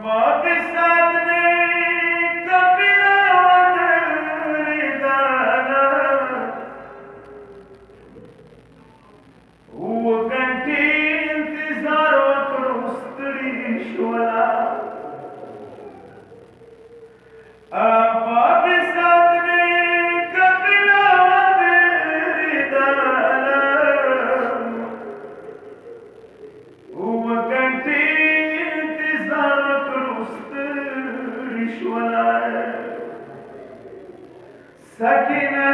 वापिसात ने कपिलावत रिदाना وكنتي انتظار وكروستري شولا वापिसात ने कपिलावत रिदाना وكنتي انتظار وكروستري شولا سكينة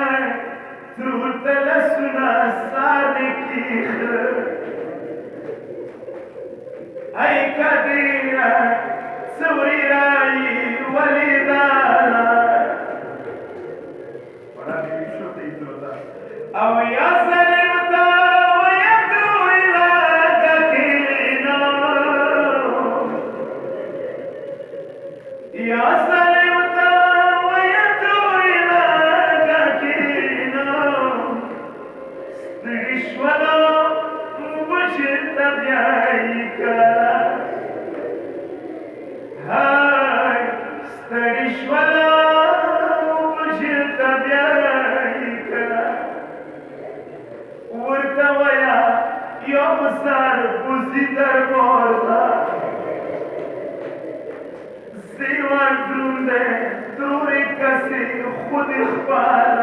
تروت لسنا صادقي أي كثيرة سوري راي ولدانا أو يا سلمتا ويدعو إلى دكينا يا سلمتا ويدعو إلى دكينا استغشولا وجدت بيعيكا هاي استغشولا وجدت بيعيكا ورتويا يوم صار بوزي دربوزا زيوان درونده دوري كسي خود اخبار